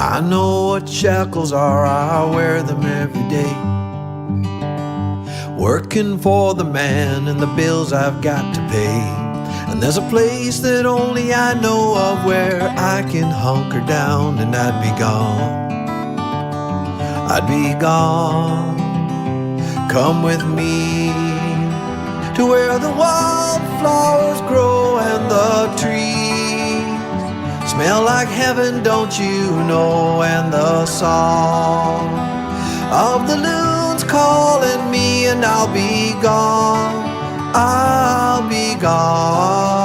I know what shackles are, I wear them every day. Working for the man and the bills I've got to pay. And there's a place that only I know of where I can hunker down and I'd be gone. I'd be gone. Come with me to where the wildflowers grow and the trees smell like heaven, don't you know? And the song of the loons calling me, and I'll be gone, I'll be gone.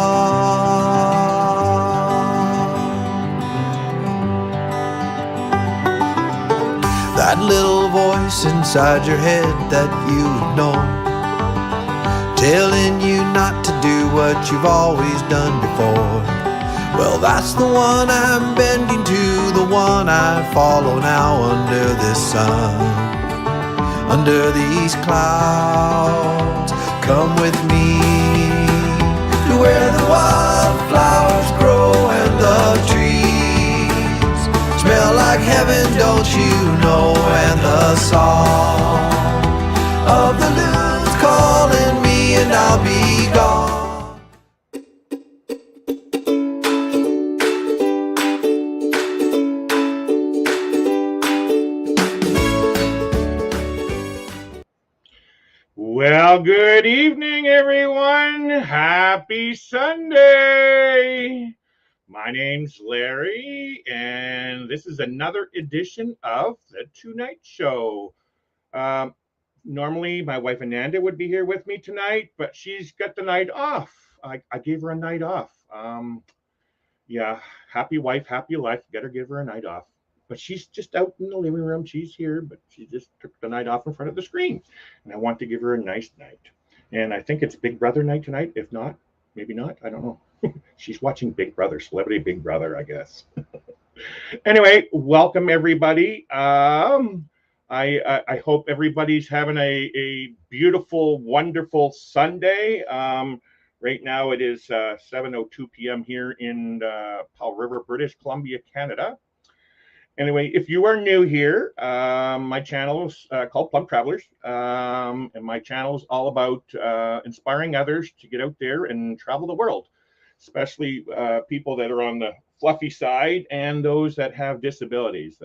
That little voice inside your head that you know, telling you not to do what you've always done before. Well, that's the one I'm bending to, the one I follow now under this sun, under these clouds. Come with me to where the wildflowers grow and the trees smell like heaven, don't you know? And the song of the loons calling me, and I'll be gone. Well, good evening, everyone. Happy Sunday. My name's Larry, and this is another edition of the Two-Night Show. Normally, my wife Ananda would be here with me tonight, but she's got the night off. I gave her a night off. Yeah, happy wife, happy life. Got to give her a night off. But she's just out in the living room. She's here, but she just took the night off in front of the screen. And I want to give her a nice night. And I think it's Big Brother night tonight. If not, maybe not. I don't know. She's watching Big Brother, Celebrity Big Brother, I guess. Anyway, welcome everybody. I hope everybody's having a beautiful, wonderful Sunday. Right now it is 7:02 p.m. here in Powell River, British Columbia, Canada. Anyway, if you are new here, my channel is called Plump Travelers, and my channel is all about inspiring others to get out there and travel the world, especially people that are on the fluffy side and those that have disabilities.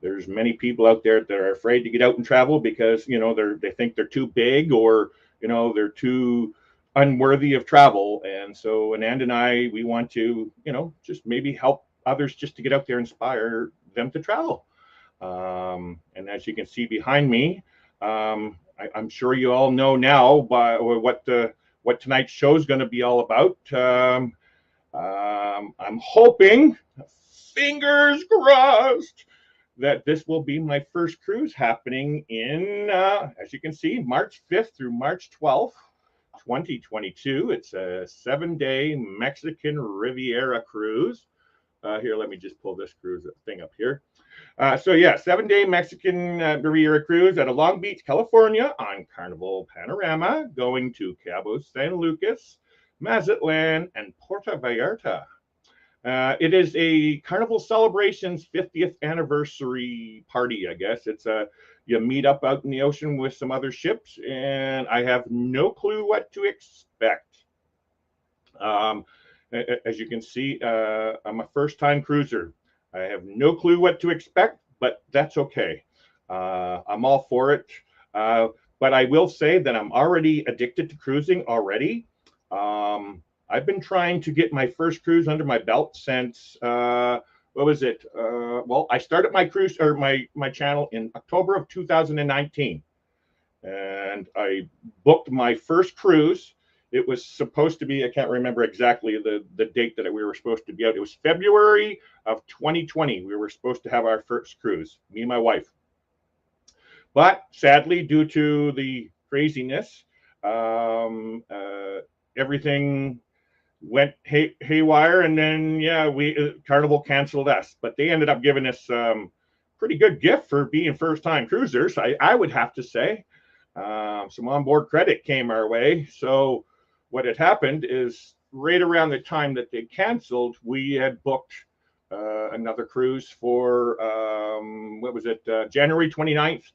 There's many people out there that are afraid to get out and travel because, you know, they think they're too big, or, you know, they're too unworthy of travel. And so Anand and I, we want to, you know, just maybe help others just to get out there, inspire them to travel. And as you can see behind me, I'm sure you all know now what tonight's show is going to be all about. I'm hoping, fingers crossed, that this will be my first cruise happening in, as you can see, March 5th through March 12th, 2022. It's a 7-day Mexican Riviera cruise. Here, let me just pull this cruise thing up here. So yeah, 7-day Mexican Riviera cruise out of Long Beach, California on Carnival Panorama, going to Cabo San Lucas, Mazatlan, and Puerto Vallarta. It is a Carnival Celebrations 50th anniversary party, I guess. It's you meet up out in the ocean with some other ships, and I have no clue what to expect. As you can see, I'm a first-time cruiser. I have no clue what to expect, but that's okay. I'm all for it. But I will say that I'm already addicted to cruising already. I've been trying to get my first cruise under my belt since, what was it? Well, I started my cruise, or my channel, in October of 2019. And I booked my first cruise. It was supposed to be, I can't remember exactly the date that we were supposed to be out. It was February of 2020. We were supposed to have our first cruise, me and my wife. But sadly, due to the craziness, everything went haywire, and then Carnival canceled us. But they ended up giving us pretty good gift for being first-time cruisers, I would have to say. Some onboard credit came our way. So what had happened is, right around the time that they canceled, we had booked another cruise for what was it, January 29th,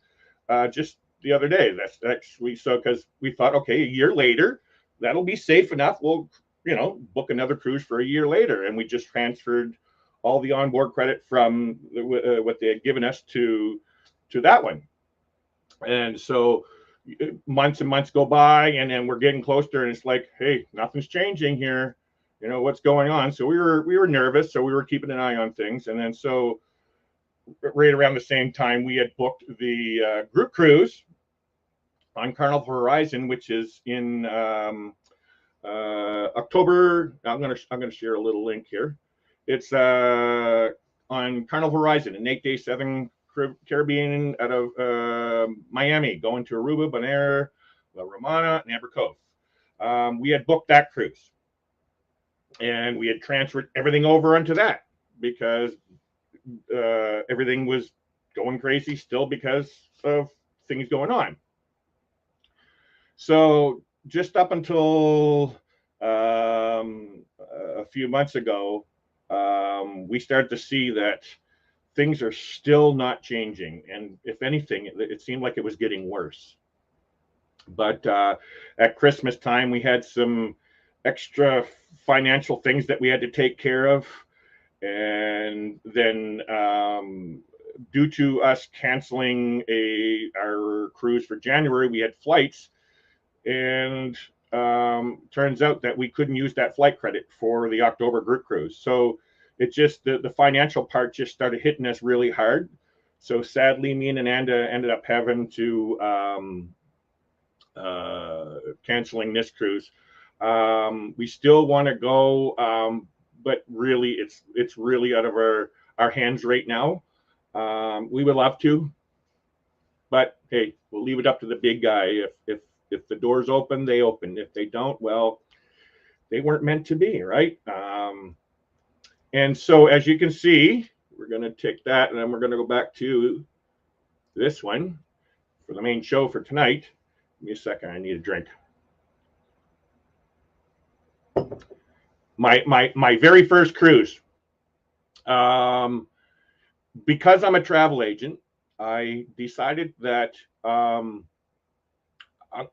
just the other day. That's actually so, because we thought, okay, a year later, that'll be safe enough. We'll, book another cruise for a year later. And we just transferred all the onboard credit from what they had given us to that one. And so months and months go by, and then we're getting closer, and it's like, hey, nothing's changing here. What's going on? So we were nervous, so we were keeping an eye on things. And then so right around the same time, we had booked the group cruise on Carnival Horizon, which is in October. I'm gonna share a little link here. It's on Carnival Horizon, an 8-day 7 Caribbean out of Miami, going to Aruba, Bonaire, La Romana, and Amber Cove. We had booked that cruise, and we had transferred everything over onto that because everything was going crazy still because of things going on. So just up until a few months ago, we started to see that things are still not changing. And if anything, it seemed like it was getting worse. But at Christmas time, we had some extra financial things that we had to take care of. And then due to us canceling our cruise for January, we had flights. And turns out that we couldn't use that flight credit for the October group cruise. So it just, the financial part just started hitting us really hard. So sadly, me and Ananda ended up having to canceling this cruise. We still want to go, but really it's really out of our hands right now. We would love to, but hey, we'll leave it up to the big guy. If the doors open, they open. If they don't, well, they weren't meant to be, right? And so as you can see, we're going to take that, and then we're going to go back to this one for the main show for tonight. Give me a second. I need a drink. My very first cruise. Because I'm a travel agent, I decided that I'm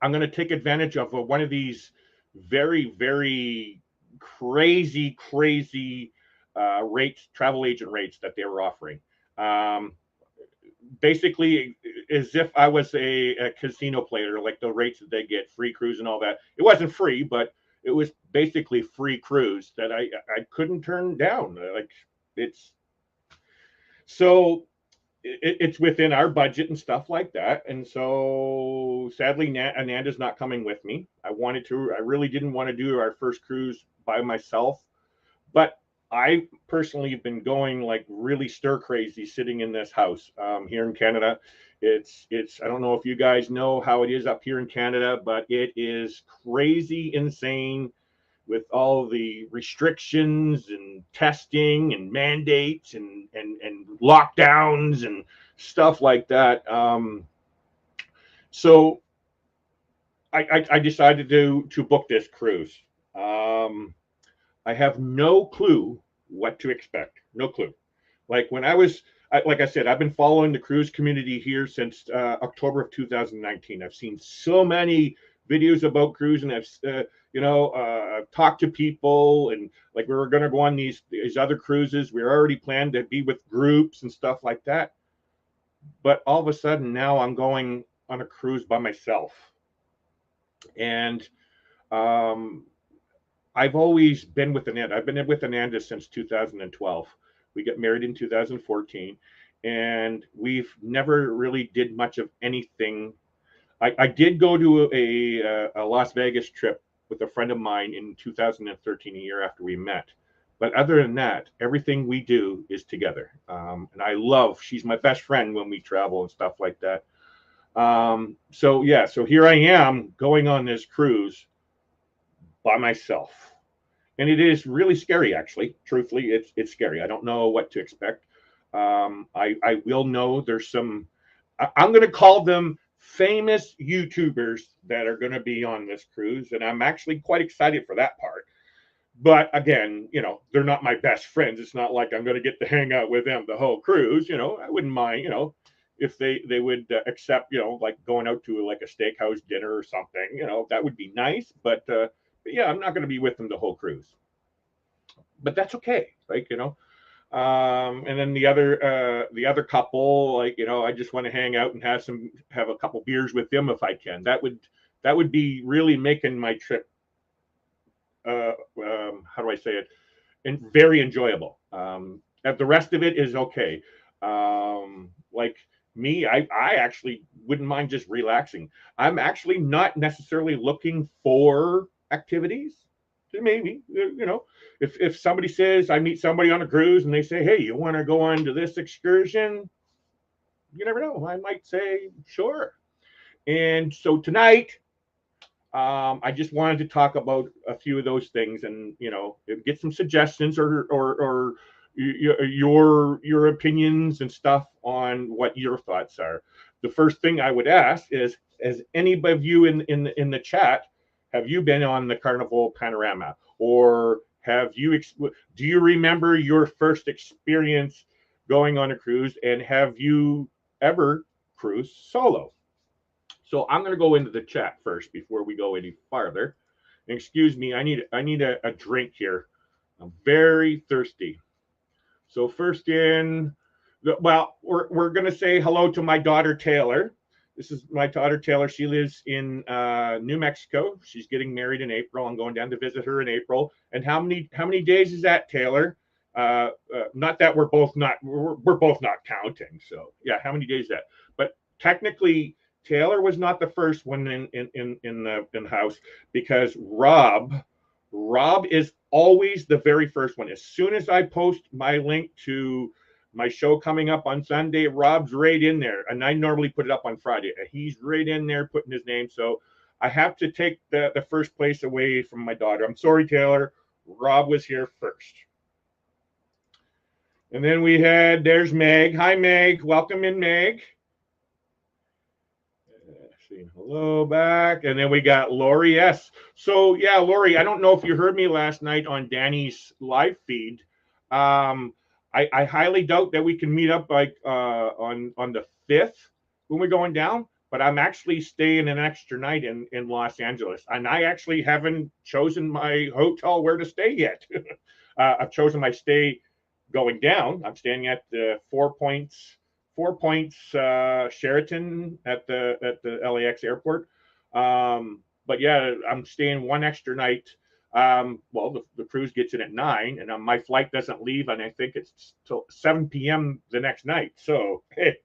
going to take advantage of one of these very, very crazy rates, travel agent rates that they were offering. Basically, as if I was a casino player, like the rates that they get, free cruise and all that. It wasn't free, but it was basically free cruise that I couldn't turn down. Like it's within our budget and stuff like that. And so sadly, Ananda's not coming with me. I really didn't want to do our first cruise by myself, but I personally have been going like really stir crazy sitting in this house here in Canada. It's I don't know if you guys know how it is up here in Canada, but it is crazy insane with all the restrictions and testing and mandates and lockdowns and stuff like that. So I decided to book this cruise. I have no clue what to expect. No clue. Like when like I said, I've been following the cruise community here since October of 2019. I've seen so many videos about cruise, and I've talked to people, and like we were going to go on these other cruises. We were already planned to be with groups and stuff like that. But all of a sudden now I'm going on a cruise by myself. And I've always been with Ananda. I've been with Ananda since 2012. We got married in 2014, and we've never really did much of anything. I did go to a Las Vegas trip with a friend of mine in 2013, a year after we met. But other than that, everything we do is together. And she's my best friend when we travel and stuff like that. So here I am going on this cruise by myself. And it is really scary, actually. Truthfully, it's scary. I don't know what to expect. I will know there's some, I'm going to call them famous YouTubers that are going to be on this cruise. And I'm actually quite excited for that part. But again, they're not my best friends. It's not like I'm going to get to hang out with them the whole cruise. I wouldn't mind, if they would accept, like going out to like a steakhouse dinner or something, that would be nice. But yeah, I'm not going to be with them the whole cruise. But that's okay. Like, and then the other couple, like, I just want to hang out and have a couple beers with them if I can. That would be really making my trip, how do I say it, and very enjoyable. The rest of it is okay. Like me, I actually wouldn't mind just relaxing. I'm actually not necessarily looking for activities. Maybe, if somebody says, I meet somebody on a cruise and they say, hey, you want to go on to this excursion? You never know. I might say, sure. And so tonight, I just wanted to talk about a few of those things, and get some suggestions or your opinions and stuff on what your thoughts are. The first thing I would ask is, has anybody of you in the chat, have you been on the Carnival Panorama, or do you remember your first experience going on a cruise, and have you ever cruised solo? So I'm going to go into the chat first before we go any farther. And excuse me, I need a drink here. I'm very thirsty. So first in, well, we're going to say hello to my daughter Taylor. This is my daughter Taylor. She lives in New Mexico. She's getting married in April. I'm going down to visit her in April. And how many days is that, Taylor? Not that we're both not counting. So yeah, how many days is that? But technically, Taylor was not the first one in the house, because Rob is always the very first one. As soon as I post my link to my show coming up on Sunday, Rob's right in there, and I normally put it up on Friday. He's right in there putting his name. So I have to take the first place away from my daughter. I'm sorry, Taylor. Rob was here first. And then there's Meg. Hi, Meg. Welcome in, Meg. Hello back. And then we got Lori S. So yeah, Lori, I don't know if you heard me last night on Danny's live feed. I highly doubt that we can meet up like on the 5th when we're going down, but I'm actually staying an extra night in Los Angeles, and I actually haven't chosen my hotel where to stay yet. I've chosen my stay going down. I'm staying at the Four Points Sheraton at the LAX airport. But yeah, I'm staying one extra night. Well, the cruise gets in at 9, and my flight doesn't leave, and I think it's till 7 p.m. the next night. So hey,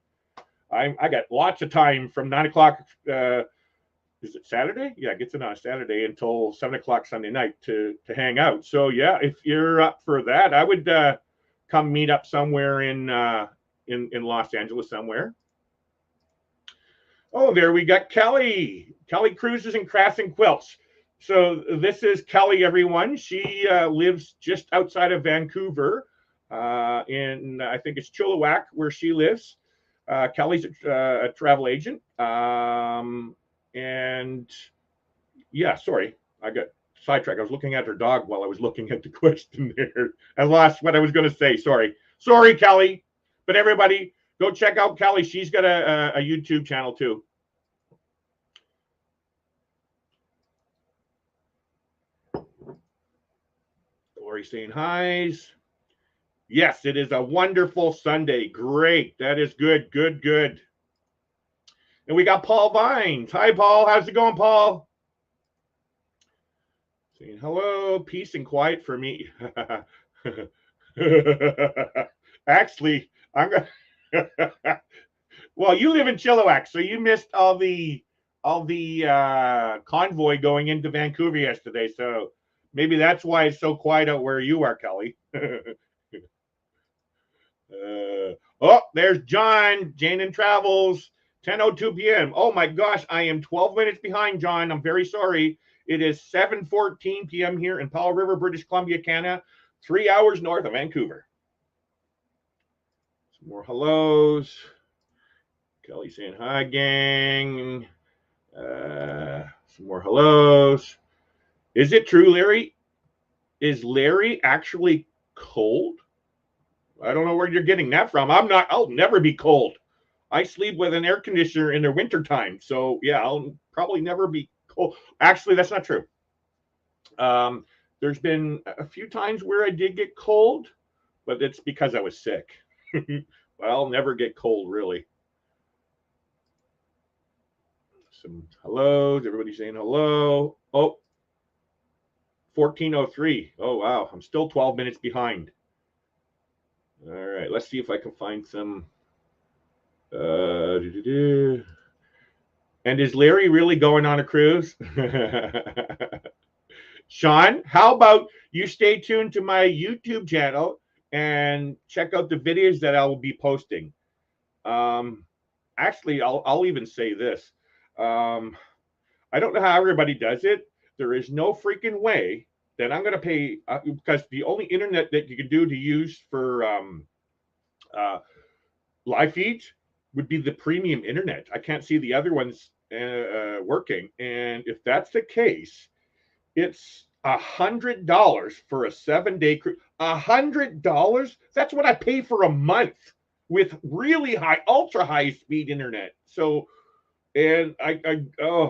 I got lots of time from 9 o'clock. Is it Saturday? Yeah, it gets in on a Saturday until 7 o'clock Sunday night to hang out. So yeah, if you're up for that, I would come meet up somewhere in Los Angeles somewhere. Oh, there we got Kelly. Kelly Cruises and Crafts and Quilts. So this is Kelly, everyone. She lives just outside of Vancouver, in I think it's Chilliwack where she lives. Kelly's a travel agent. And yeah, sorry, I got sidetracked. I was looking at her dog while I was looking at the question there. I lost what I was going to say. Sorry, Kelly. But everybody, go check out Kelly. She's got a YouTube channel too. Lori saying hi's. Yes, it is a wonderful Sunday. Great. That is good. Good. And we got Paul Vines. Hi, Paul. How's it going, Paul? Saying hello, peace and quiet for me. Actually, I'm gonna. Well, you live in Chilliwack, so you missed all the convoy going into Vancouver yesterday. So maybe that's why it's so quiet out where you are, Kelly. Oh, there's John. Jane and Travels. 10:02 p.m. Oh my gosh, I am 12 minutes behind, John. I'm very sorry. It is 7:14 p.m. here in Powell River, British Columbia, Canada, 3 hours north of Vancouver. Some more hellos. Kelly saying hi, gang. Some more hellos. Is it true, Larry? Is Larry actually cold? I don't know where you're getting that from. I'll never be cold. I sleep with an air conditioner in the wintertime. So yeah, I'll probably never be cold. Actually, that's not true. There's been a few times where I did get cold, but it's because I was sick. But I'll never get cold, really. Some hellos. Everybody saying hello. Oh, 14:03. Oh, wow. I'm still 12 minutes behind. All right. Let's see if I can find some. And is Larry really going on a cruise? Sean, how about you stay tuned to my YouTube channel and check out the videos that I will be posting. Actually, I'll even say this. I don't know how everybody does it. There is no freaking way that I'm going to pay because the only internet that you can do to use for live feeds would be the premium internet. I can't see the other ones working. And if that's the case, it's $100 for a 7-day cruise. $100? That's what I pay for a month with really high, ultra high speed internet. So, and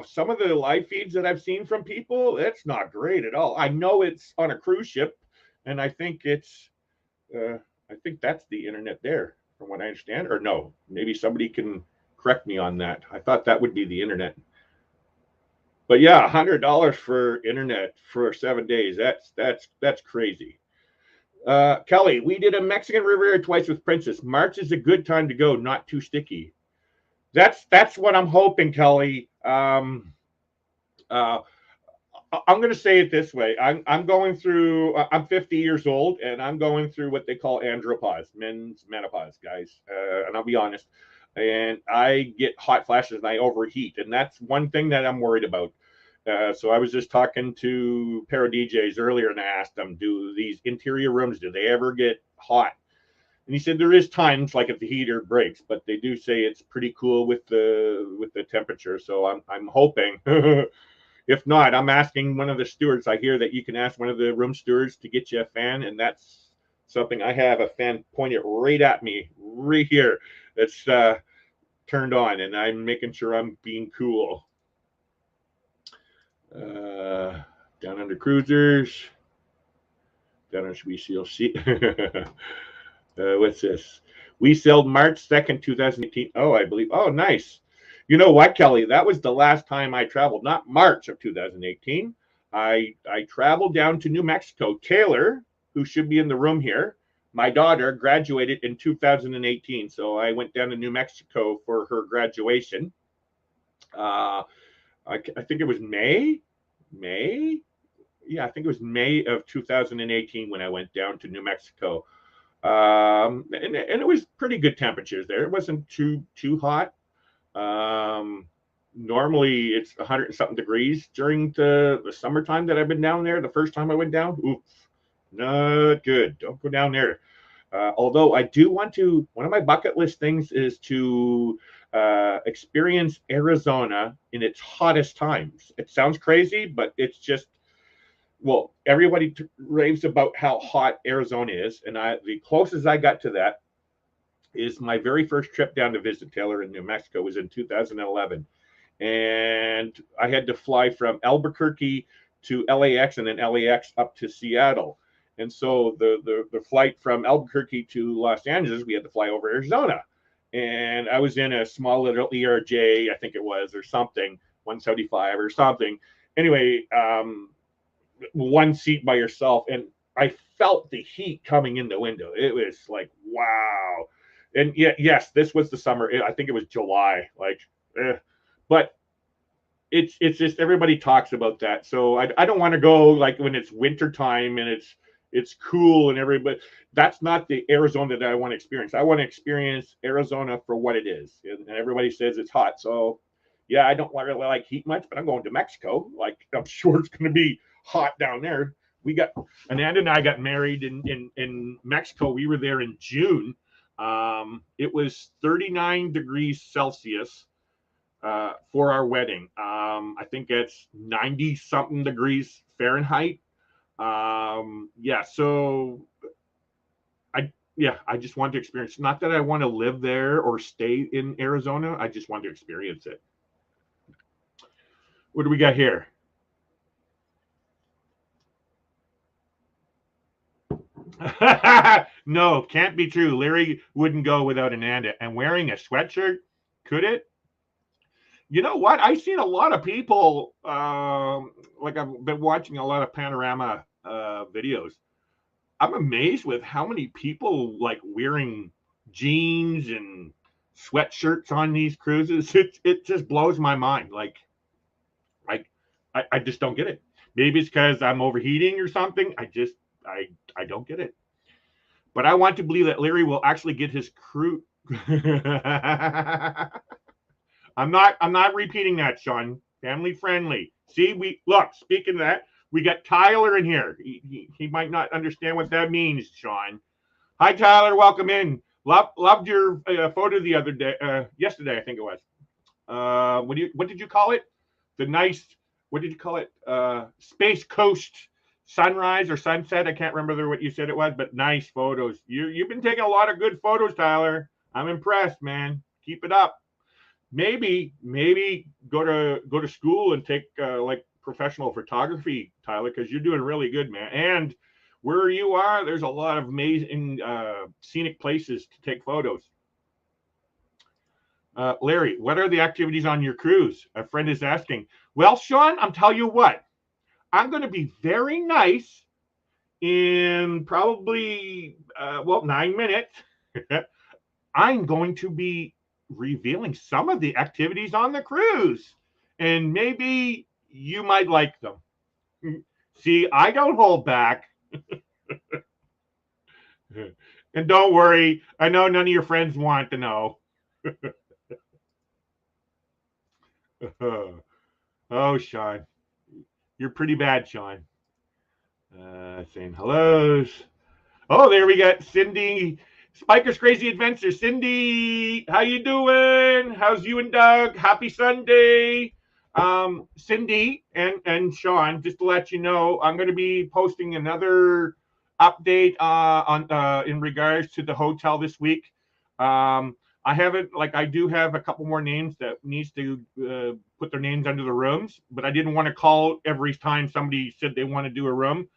some of the live feeds that I've seen from people, it's not great at all. I know it's on a cruise ship, and I think it's, I think that's the internet there, from what I understand. Or no, maybe somebody can correct me on that. I thought that would be the internet. But yeah, $100 for internet for 7 days. That's crazy. Kelly, we did a Mexican Riviera twice with Princess. March is a good time to go, not too sticky. That's what I'm hoping, Kelly. I'm going to say it this way. I'm going through. I'm 50 years old, and I'm going through what they call andropause, men's menopause, guys. And I'll be honest. And I get hot flashes and I overheat, and that's one thing that I'm worried about. So I was just talking to Para DJs earlier, and I asked them, "Do these interior rooms do they ever get hot?" And he said there is times like if the heater breaks, but they do say it's pretty cool with the temperature. So I'm hoping. If not, I'm asking one of the stewards. I hear that you can ask one of the room stewards to get you a fan, and that's something. I have a fan pointed right at me, right here. That's turned on, and I'm making sure I'm being cool. Down under cruisers. Down under VCLC. What's this? We sailed March 2nd, 2018. Oh, I believe. Oh, nice. You know what, Kelly? That was the last time I traveled, not March of 2018. I traveled down to New Mexico. Taylor, who should be in the room here, my daughter graduated in 2018. So I went down to New Mexico for her graduation. I think it was May. Yeah, I think it was May of 2018 when I went down to New Mexico. And it was pretty good temperatures there. It wasn't too hot. Normally it's 100 and something degrees during the summertime that I've been down there. The first time I went down, oof, not good. Don't go down there. Although I do want to, one of my bucket list things is to experience Arizona in its hottest times. It sounds crazy, but it's just, well, everybody raves about how hot Arizona is, and the closest I got to that is my very first trip down to visit Taylor in New Mexico was in 2011, and I had to fly from Albuquerque to LAX and then LAX up to Seattle. And so the flight from Albuquerque to Los Angeles, we had to fly over Arizona, and I was in a small little ERJ, I think it was, or something, 175 or something. Anyway, one seat by yourself, and I felt the heat coming in the window. It was like, wow. And yes, this was the summer. I think it was July. But it's just everybody talks about that. So I don't want to go like when it's winter time and it's cool and everybody. That's not the Arizona that I want to experience. I want to experience Arizona for what it is, and everybody says it's hot. So yeah, I don't really like heat much, but I'm going to Mexico. Like I'm sure it's going to be hot down there. Ananda and I got married in Mexico. We were there in June. It was 39 degrees Celsius for our wedding. I think it's 90 something degrees Fahrenheit. Yeah, so I just want to experience. Not that I want to live there or stay in Arizona. I just want to experience it. What do we got here? No, can't be true. Larry wouldn't go without an and wearing a sweatshirt. Could it? You know what? I've seen a lot of people. Like I've been watching a lot of panorama videos. I'm amazed with how many people like wearing jeans and sweatshirts on these cruises. It just blows my mind. Like I just don't get it. Maybe it's because I'm overheating or something. I don't get it. But I want to believe that Larry will actually get his crew. I'm not repeating that, Sean. Family friendly. See, we look. Speaking of that, we got Tyler in here. He might not understand what that means, Sean. Hi, Tyler. Welcome in. Loved your photo the other day. Yesterday, I think it was. What did you call it? The nice. What did you call it? Space Coast sunrise or sunset. I can't remember what you said it was, but nice photos. You've been taking a lot of good photos, Tyler. I'm impressed, man. Keep it up. Maybe go to school and take like professional photography, Tyler, because you're doing really good, man. And where you are, there's a lot of amazing scenic places to take photos. Larry, what are the activities on your cruise? A friend is asking. Well, Sean, I'm telling you what, I'm going to be very nice in probably 9 minutes. I'm going to be revealing some of the activities on the cruise, and maybe you might like them. See, I don't hold back. And don't worry, I know none of your friends want to know. Oh, Sean, you're pretty bad, Sean. Saying hellos. Oh, there we got Cindy, Spiker's Crazy Adventure. Cindy, how you doing? How's you and Doug? Happy Sunday. Cindy and Sean, just to let you know, I'm going to be posting another update on in regards to the hotel this week. I haven't, like, I do have a couple more names that needs to put their names under the rooms, but I didn't want to call every time somebody said they want to do a room.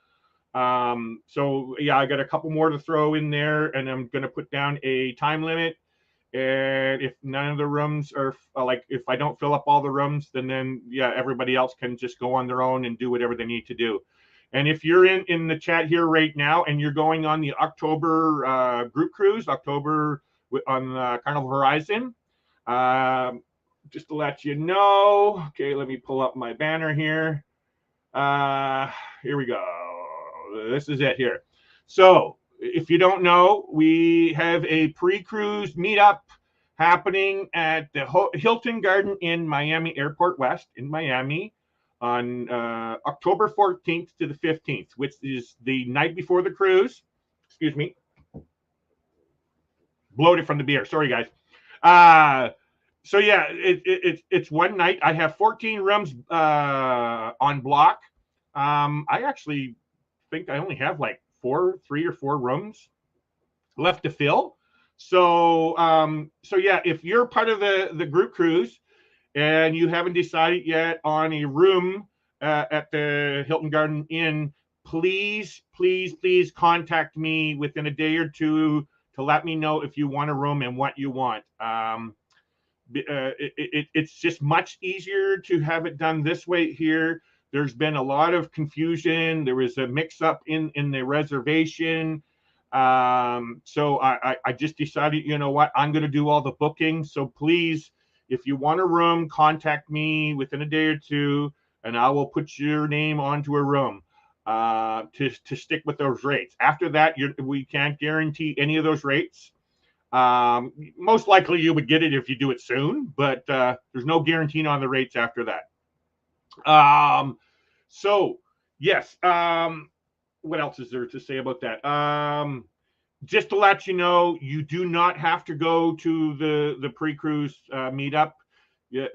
So yeah, I got a couple more to throw in there, and I'm going to put down a time limit. And if none of the rooms are like, if I don't fill up all the rooms, then yeah, everybody else can just go on their own and do whatever they need to do. And if you're in the chat here right now and you're going on the October group cruise, October on Carnival Horizon, just to let you know. Okay, let me pull up my banner here. Here we go. This is it here. So if you don't know, we have a pre-cruise meetup happening at the Hilton Garden in Miami Airport West in Miami on October 14th to the 15th, which is the night before the cruise. Excuse me. Bloated from the beer. Sorry, guys. So yeah, it's one night. I have 14 rooms on block. I actually think I only have like 3 or 4 rooms left to fill. So yeah, if you're part of the group cruise and you haven't decided yet on a room at the Hilton Garden Inn, please contact me within a day or two to let me know if you want a room and what you want. It's just much easier to have it done this way here. There's been a lot of confusion. There was a mix-up in the reservation. So I just decided, you know what, I'm going to do all the bookings. So please, if you want a room, contact me within a day or two, and I will put your name onto a room to stick with those rates. After that, we can't guarantee any of those rates. Most likely you would get it if you do it soon, but there's no guarantee on the rates after that. So yes, what else is there to say about that? Just to let you know, you do not have to go to the pre-cruise meetup. Yeah,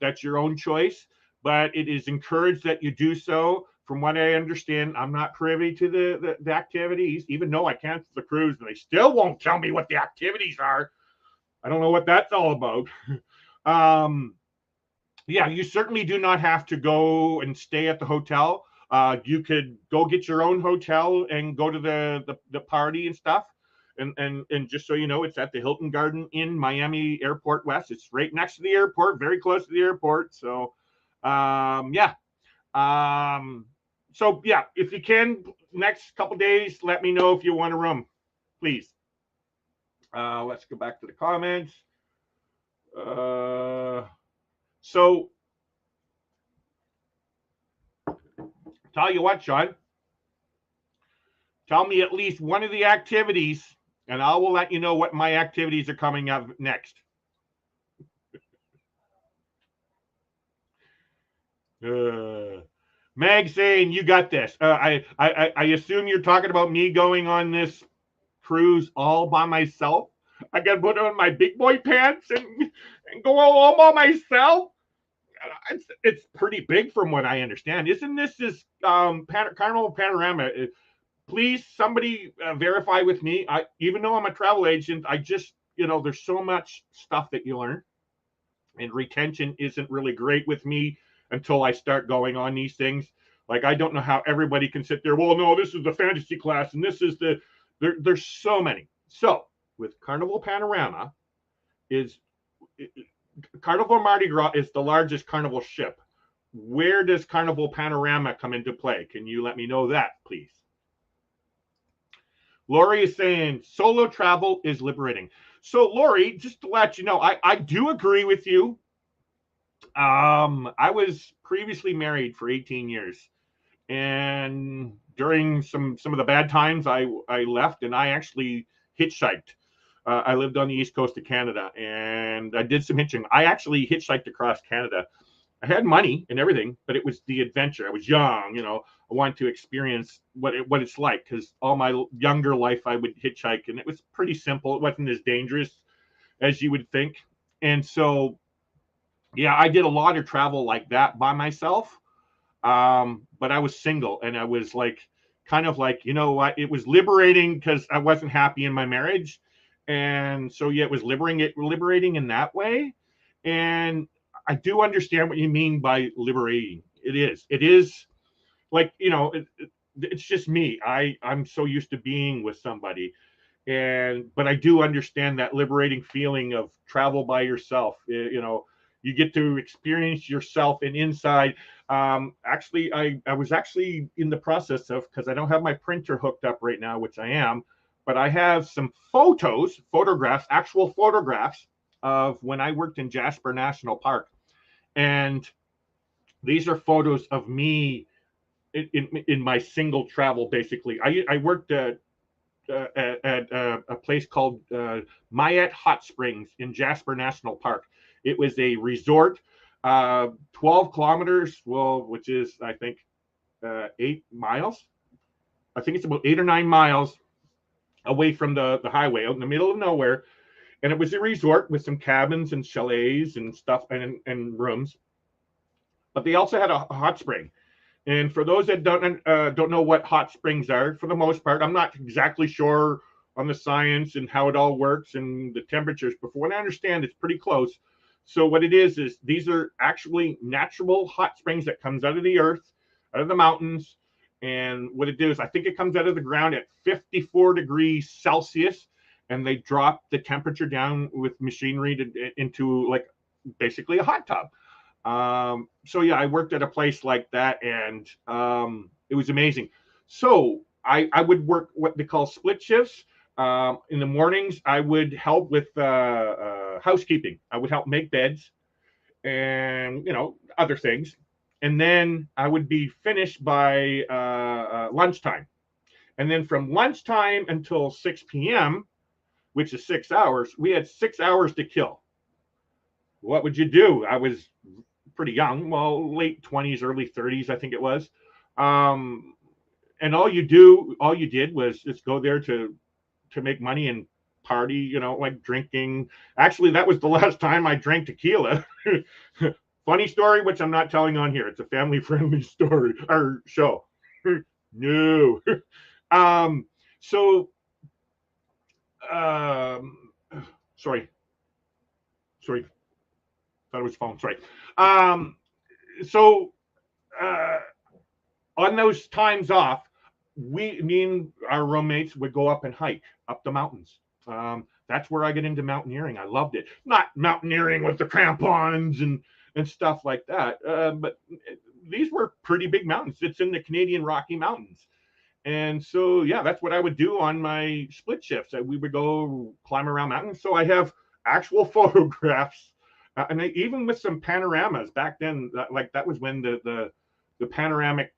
that's your own choice, but it is encouraged that you do so from what I understand, I'm not privy to the activities, even though I canceled the cruise, and they still won't tell me what the activities are. I don't know what that's all about. Yeah, you certainly do not have to go and stay at the hotel. You could go get your own hotel and go to the party and stuff. And just so you know, it's at the Hilton Garden Inn, Miami Airport West. It's right next to the airport, very close to the airport. So, yeah. So yeah, if you can, next couple days, let me know if you want a room, please. Let's go back to the comments. So tell you what, Sean, tell me at least one of the activities, and I will let you know what my activities are coming up next. Meg saying you got this. I assume you're talking about me going on this cruise all by myself. I got to put on my big boy pants and go all by myself. It's pretty big from what I understand. Isn't this Carnival Panorama? Please, somebody verify with me. Even though I'm a travel agent, I just, there's so much stuff that you learn, and retention isn't really great with me until I start going on these things. Like, I don't know how everybody can sit there. Well, no, this is the fantasy class, and this is there's so many. So with Carnival Panorama Carnival Mardi Gras is the largest carnival ship. Where does Carnival Panorama come into play? Can you let me know that, please? Lori is saying solo travel is liberating. So, Lori, just to let you know, I do agree with you. I was previously married for 18 years. And during some of the bad times, I left, and I actually hitchhiked. I lived on the east coast of Canada, and I did some hitching. I actually hitchhiked across Canada. I had money and everything, but it was the adventure. I was young, I wanted to experience what it's like, because all my younger life I would hitchhike, and it was pretty simple. It wasn't as dangerous as you would think. And so, yeah, I did a lot of travel like that by myself. But I was single, and I was kind of like, it was liberating because I wasn't happy in my marriage. And so, yeah, it was liberating in that way. And I do understand what you mean by liberating. It is like, it's just me. I'm so used to being with somebody. But I do understand that liberating feeling of travel by yourself. You get to experience yourself and inside. Actually, I was actually in the process of, because I don't have my printer hooked up right now, which I am, but I have some actual photographs of when I worked in Jasper National Park. And these are photos of me in my single travel, basically. I worked at a place called Mayette Hot Springs in Jasper National Park. It was a resort, 12 kilometers, which is, I think, 8 miles. I think it's about 8 or 9 miles away from the highway, out in the middle of nowhere. And it was a resort with some cabins and chalets and stuff and rooms. But they also had a hot spring. And for those that don't know what hot springs are, for the most part, I'm not exactly sure on the science and how it all works and the temperatures. But from what I understand, it's pretty close. So what it is these are actually natural hot springs that comes out of the earth, out of the mountains. And what it is, I think it comes out of the ground at 54 degrees Celsius, and they drop the temperature down with machinery into like basically a hot tub. So yeah, I worked at a place like that, and it was amazing. So I would work what they call split shifts. In the mornings, I would help with housekeeping. I would help make beds and other things. And then I would be finished by lunchtime. And then from lunchtime until 6 p.m., which is 6 hours, we had 6 hours to kill. What would you do? I was pretty young, late 20s, early 30s, I think it was. And all you did was just go there to make money and party, like drinking. Actually, that was the last time I drank tequila. Funny story, which I'm not telling on here. It's a family-friendly story or show. No. So, sorry. Thought it was phone. Sorry. So, on those times off, me and our roommates would go up and hike up the mountains. That's where I get into mountaineering. I loved it. Not mountaineering with the crampons and stuff like that, but these were pretty big mountains. It's in the Canadian Rocky Mountains. And so, yeah, that's what I would do on my split shifts. We would go climb around mountains. So I have actual photographs, and even with some panoramas back then. Like that was when the panoramic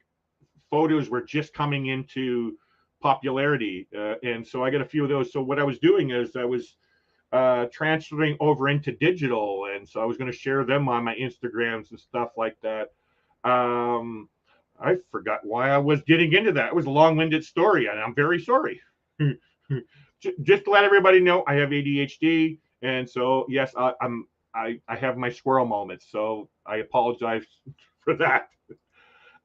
photos were just coming into popularity, and so I got a few of those. So what I was doing is I was transferring over into digital, and so I was going to share them on my Instagrams and stuff like that. I forgot why I was getting into that. It was a long-winded story, and I'm very sorry. Just to let everybody know, I have ADHD, and so yes, I have my squirrel moments. So I apologize for that.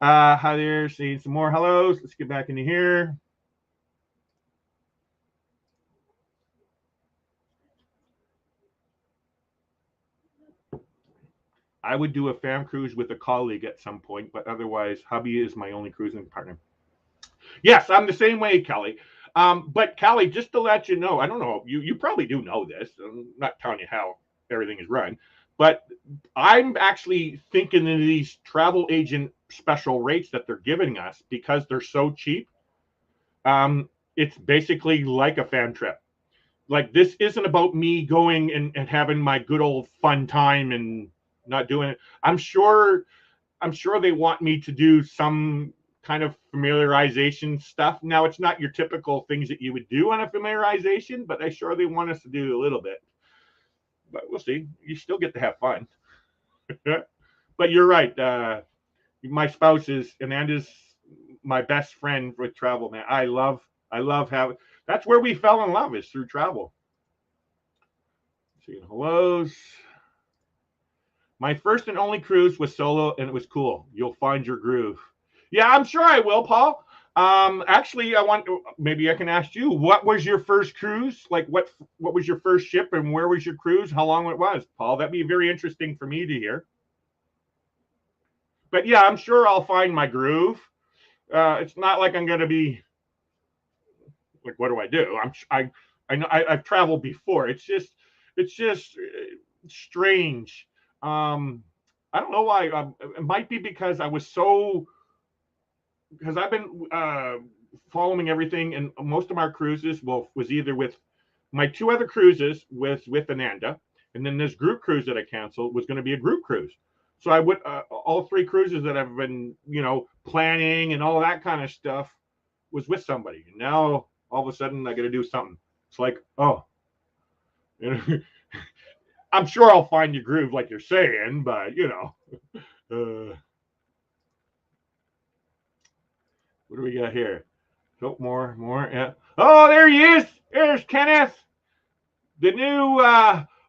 Hi there, seeing some more hellos. Let's get back into here. I would do a fam cruise with a colleague at some point, but otherwise, hubby is my only cruising partner. Yes, I'm the same way, Kelly. But Kelly, just to let you know, I don't know, you probably do know this. I'm not telling you how everything is run, but I'm actually thinking of these travel agent special rates that they're giving us because they're so cheap. It's basically like a fan trip. Like this isn't about me going and having my good old fun time and not doing it. I'm sure they want me to do some kind of familiarization stuff. Now it's not your typical things that you would do on a familiarization, but I'm sure they want us to do a little bit. But we'll see. You still get to have fun. But you're right. My spouse is Amanda's my best friend with travel, man. I love having. That's where we fell in love, is through travel. Seeing hellos. My first and only cruise was solo, and it was cool. You'll find your groove. Yeah, I'm sure I will, Paul. Actually, maybe I can ask you, what was your first cruise? Like, what was your first ship, and where was your cruise? How long it was, Paul? That'd be very interesting for me to hear. But yeah, I'm sure I'll find my groove. It's not like I'm going to be like, what do I do? I know I've traveled before. It's just strange. I don't know why. It might be because I've been following everything, and most of our cruises was either with my two other cruises with Ananda, and then this group cruise that I canceled was going to be a group cruise. So I would all three cruises that I've been planning and all that kind of stuff was with somebody. And now all of a sudden I got to do something. It's like, oh. I'm sure I'll find your groove, like you're saying, but what do we got here? Oh, more, yeah. Oh, there he is. There's Kenneth, the new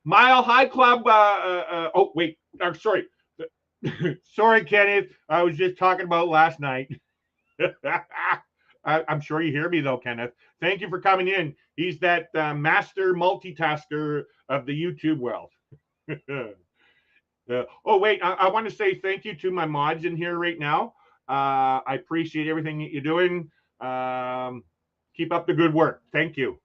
Mile High Club. Oh, wait. Sorry. Sorry, Kenneth. I was just talking about last night. I'm sure you hear me, though, Kenneth. Thank you for coming in. He's that master multitasker of the YouTube world. Oh, wait. I want to say thank you to my mods in here right now. I appreciate everything that you're doing. Keep up the good work. Thank you.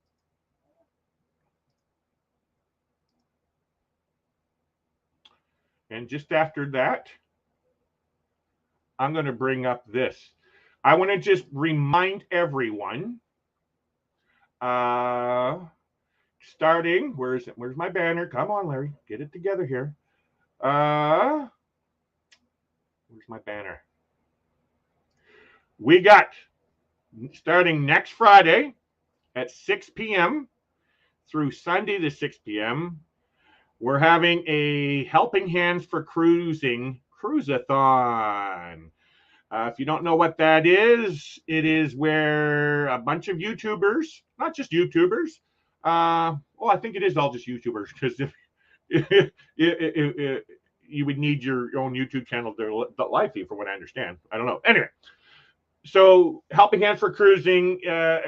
And just after that, I'm going to bring up this. I want to just remind everyone, starting, where's my banner? Come on, Larry, get it together here. Where's my banner? We got, starting next Friday at 6 p.m. through Sunday to 6 p.m., we're having a Helping Hands for Cruising Cruise-athon. If you don't know what that is, it is where a bunch of YouTubers, not just YouTubers, well, I think it is all just YouTubers, because if you would need your own YouTube channel to live feed, from what I understand. I don't know. Anyway, so Helping Hands for Cruising,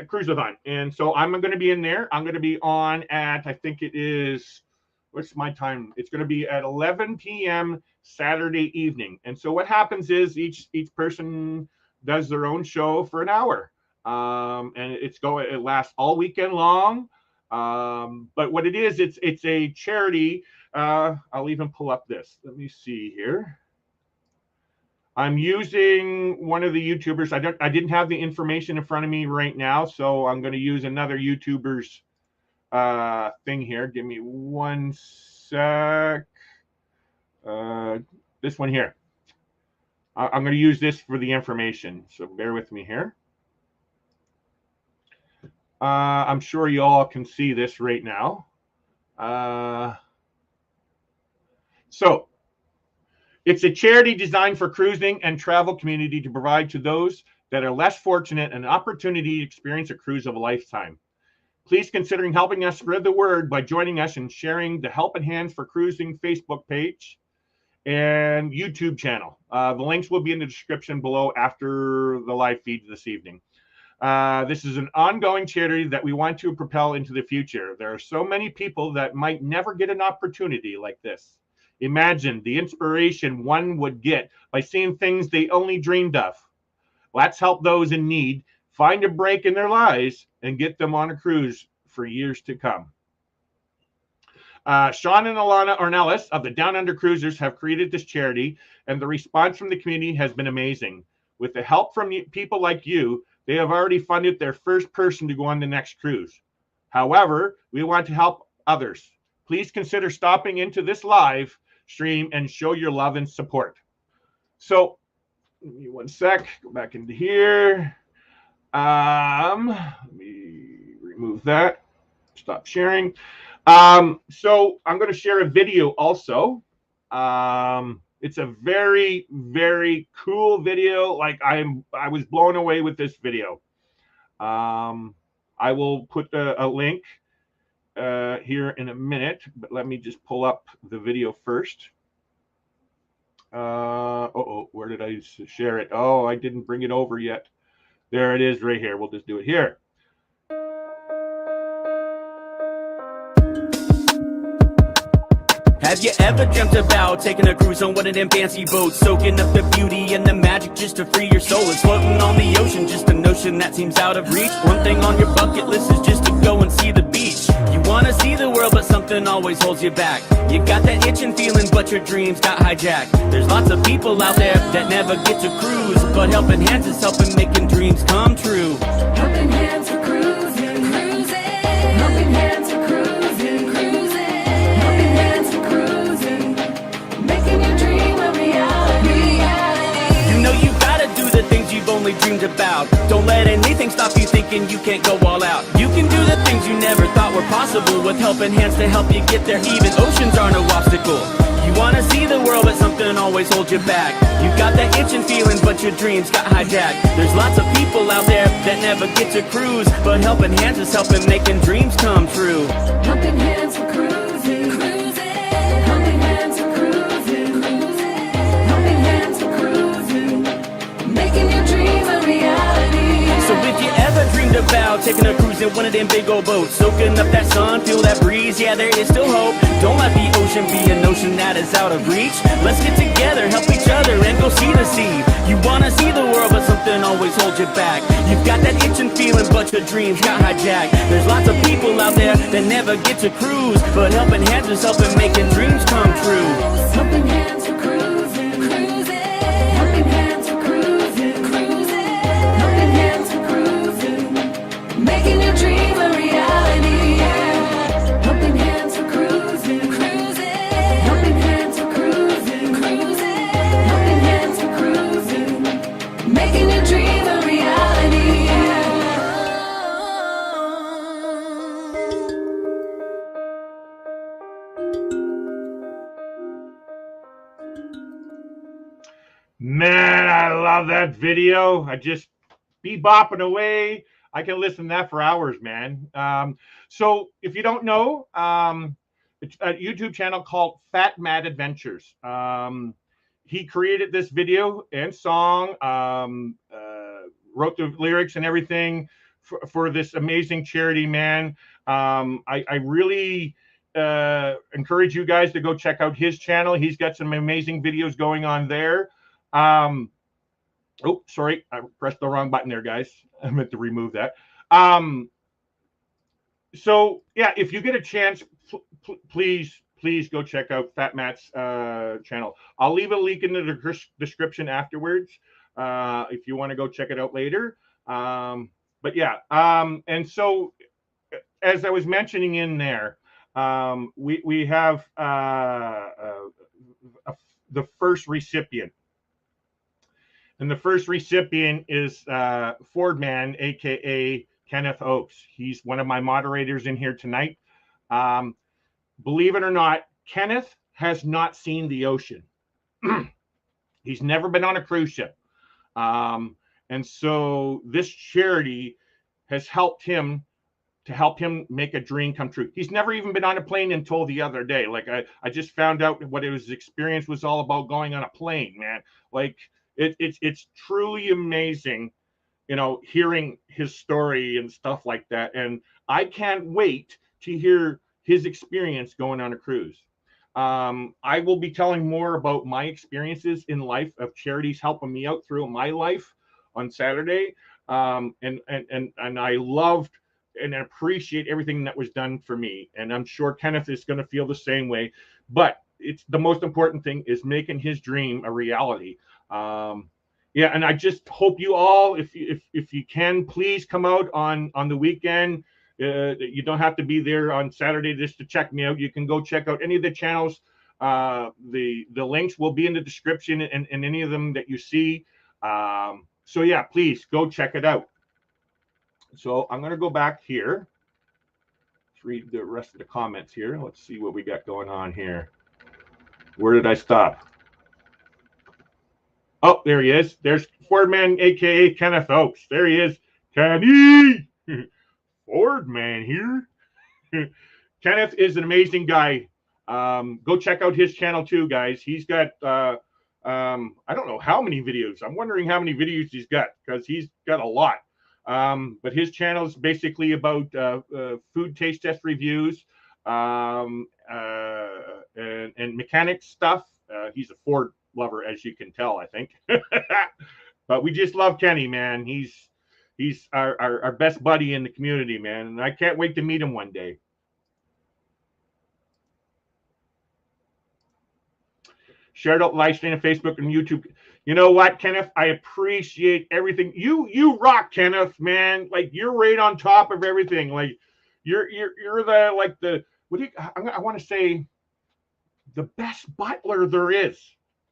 Cruise-athon. And so I'm going to be in there. I'm going to be on at, I think it is, what's my time? It's going to be at 11 p.m. Saturday evening. And so what happens is each person does their own show for an hour. And it lasts all weekend long. But what it is, it's a charity. I'll even pull up this. Let me see here. I'm using one of the YouTubers. I didn't have the information in front of me right now, so I'm going to use another YouTuber's thing here. Give me one sec. This one here. I'm going to use this for the information, so bear with me here. I'm sure you all can see this right now. So it's a charity designed for cruising and travel community to provide to those that are less fortunate an opportunity to experience a cruise of a lifetime. Please consider helping us spread the word by joining us and sharing the Helping Hands for Cruising Facebook page and YouTube channel. The links will be in the description below after the live feed this evening. This is an ongoing charity that we want to propel into the future. There are so many people that might never get an opportunity like this. Imagine the inspiration one would get by seeing things they only dreamed of. Let's help those in need find a break in their lives and get them on a cruise for years to come. Sean and Alana Ornelas of the Down Under Cruisers have created this charity, and the response from the community has been amazing. With the help from people like you, they have already funded their first person to go on the next cruise. However, we want to help others. Please consider stopping into this live stream and show your love and support. So, give me one sec. Go back into here. Let me remove that. Stop sharing. So I'm going to share a video also. It's a very, very cool video. Like I was blown away with this video. I will put a link here in a minute, but let me just pull up the video first. Where did I share it? Oh, I didn't bring it over yet. There it is right here. We'll just do it here. Have you ever dreamt about taking a cruise on one of them fancy boats, soaking up the beauty and the magic just to free your soul? It's floating on the ocean, just a notion that seems out of reach. One thing on your bucket list is just to go and see the beach. You wanna see the world, but something always holds you back. You got that itching feeling, but your dreams got hijacked. There's lots of people out there that never get to cruise, but Helping Hands is helping making dreams come true. Helping Hands for Cruising, cruising. Helping Hands for Cruising, cruising. Helping Hands for Cruising, making your dream a reality. You know you gotta do the things you've only dreamed about. Don't let anything stop you thinking you can't go all out. You can do the things you never thought were possible with Helping Hands to help you get there. Even oceans are no obstacle. You wanna see the world, but something always holds you back. You got that itching feeling, but your dreams got hijacked. There's lots of people out there that never get to cruise, but Helping Hands is helping making dreams come true. Helping Hands for Cruising, cruising. Helping Hands for Cruising, cruising. Helping Hands for Cruising, making your dream a reality. So if you ever dreamed about taking a cruise in one of them big old boats, soaking up that sun, feel that breeze, yeah, there is still hope. Don't let the ocean be a notion that is out of reach. Let's get together, help each other, and go see the sea. You wanna see the world, but something always holds you back. You've got that itching feeling, but your dreams got hijacked. There's lots of people out there that never get to cruise, but Helping Hands is helping making dreams come true. Helping Hands for Cruising, cruising. Helping Hands for Cruising, cruising. Helping Hands for Cruising, making your dream a reality. Helping Hands for Cruising, cruising. Helping Hands for Cruising, cruising. Helping Hands for Cruising, making your dream a reality. Man, I love that video. I just be bopping away. I can listen to that for hours, man. So if you don't know, It's a YouTube channel called Fat Mad Adventures. He created this video and song, wrote the lyrics and everything for this amazing charity, man. I really encourage you guys to go check out his channel. He's got some amazing videos going on there. Oh, sorry, I pressed the wrong button there, guys. I meant to remove that. So yeah, if you get a chance, please go check out Fat Matt's channel. I'll leave a link in the description afterwards if you want to go check it out later. But yeah, and so as I was mentioning in there, we have the first recipient. And the first recipient is Ford Man, aka Kenneth Oakes. He's one of my moderators in here tonight. Believe it or not, Kenneth has not seen the ocean. He's never been on a cruise ship. And so this charity has helped him make a dream come true. He's never even been on a plane until the other day. Like I just found out what his experience was all about going on a plane, man. Like it's truly amazing, you know, hearing his story and stuff like that. And I can't wait to hear his experience going on a cruise. I will be telling more about my experiences in life of charities helping me out through my life on Saturday. And I loved and appreciate everything that was done for me. And I'm sure Kenneth is going to feel the same way. But it's the most important thing is making his dream a reality. Yeah, and I just hope you all, if you can, please come out on the weekend. You don't have to be there on Saturday just to check me out. You can go check out any of the channels. The links will be in the description and any of them that you see. So yeah, please go check it out. So I'm going to go back here. Let's read the rest of the comments here. Let's see what we got going on here. Where did I stop? Oh, there he is. There's Ford Man, aka Kenneth Oakes. There he is. Kenny! Ford Man here. Kenneth is an amazing guy. Go check out his channel too, guys. He's got I don't know how many videos. I'm wondering how many videos he's got because he's got a lot. But his channel is basically about food taste test reviews and mechanic stuff. He's a Ford lover, as you can tell, I think. But we just love Kenny, man. He's our best buddy in the community, man. And I can't wait to meet him one day. Shared out live stream on Facebook and YouTube. You know what, Kenneth? I appreciate everything. You rock, Kenneth, man. Like you're right on top of everything. Like you're the what do you I want to say the best butler there is.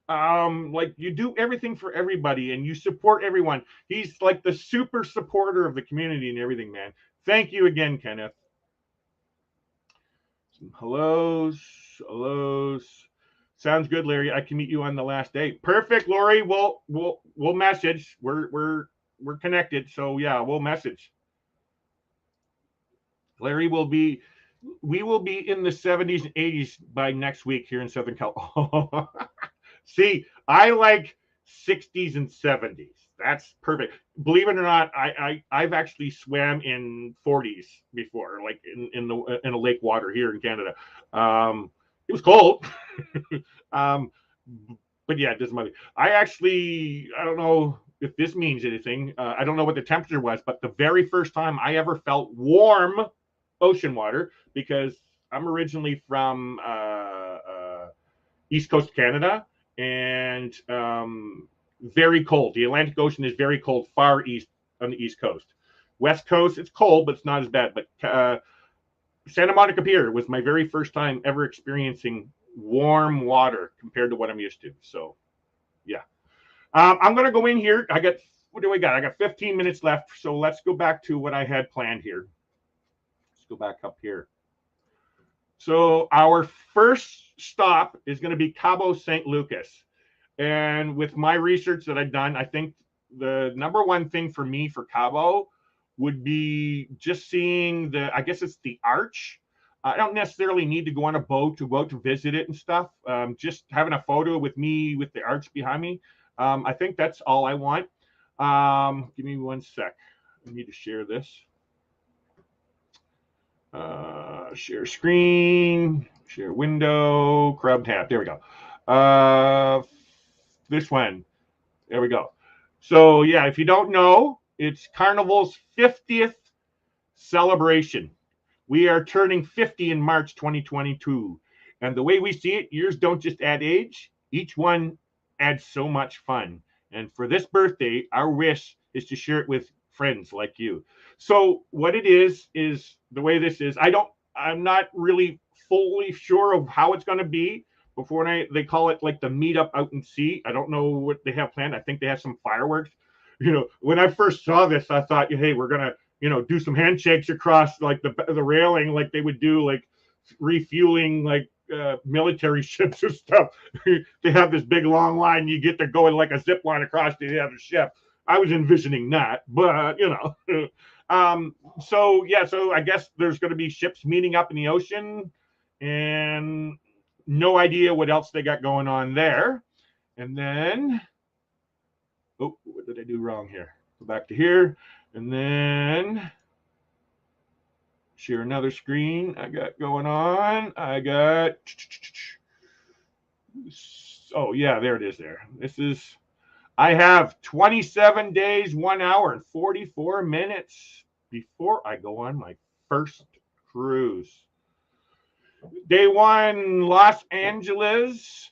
Like you do everything for everybody and you support everyone. He's like the super supporter of the community and everything, man. Thank you again, Kenneth. Some hellos. Sounds good, Larry. I can meet you on the last day. Perfect, Lori. We'll message. We're connected. So yeah, we'll message. Larry we will be in the 70s and 80s by next week here in Southern California. See, I like 60s and 70s. That's perfect. Believe it or not, I've actually swam in 40s before, like in a lake water here in Canada. It was cold. But yeah, it doesn't matter. I don't know if this means anything. I don't know what the temperature was, but the very first time I ever felt warm ocean water, because I'm originally from East Coast Canada, and very cold. The Atlantic Ocean is very cold, far east on the East Coast. West Coast, it's cold, but it's not as bad. But Santa Monica Pier was my very first time ever experiencing warm water compared to what I'm used to. So, yeah. I'm going to go in here. What do I got? I got 15 minutes left. So let's go back to what I had planned here. Let's go back up here. So our first stop is going to be Cabo St. Lucas. And with my research that I've done, I think the number one thing for me for Cabo would be just seeing I guess it's the arch. I don't necessarily need to go on a boat to go out to visit it and stuff. Just having a photo with me with the arch behind me. I think that's all I want. Give me one sec. I need to share this. Share screen, share window, crab tab. There we go. This one. There we go. So yeah, if you don't know, it's Carnival's 50th celebration. We are turning 50 in March 2022. And the way we see it, years don't just add age, each one adds so much fun. And for this birthday, our wish is to share it with friends like you. So what it is the way this is, I'm not really fully sure of how it's going to be before they call it like the meetup out in sea. I don't know what they have planned. I think they have some fireworks. When I first saw this, I thought, hey, we're going to do some handshakes across like the railing, like they would do, like refueling like military ships or stuff. They have this big long line. You get to go in like a zip line across the other ship. I was envisioning that, but so yeah, so I guess there's going to be ships meeting up in the ocean, and no idea what else they got going on there. And then, oh, what did I do wrong here? Go back to here. And then share another screen I got going on. Oh yeah, there it is there. I have 27 days, 1 hour and 44 minutes before I go on my first cruise. Day 1, Los Angeles,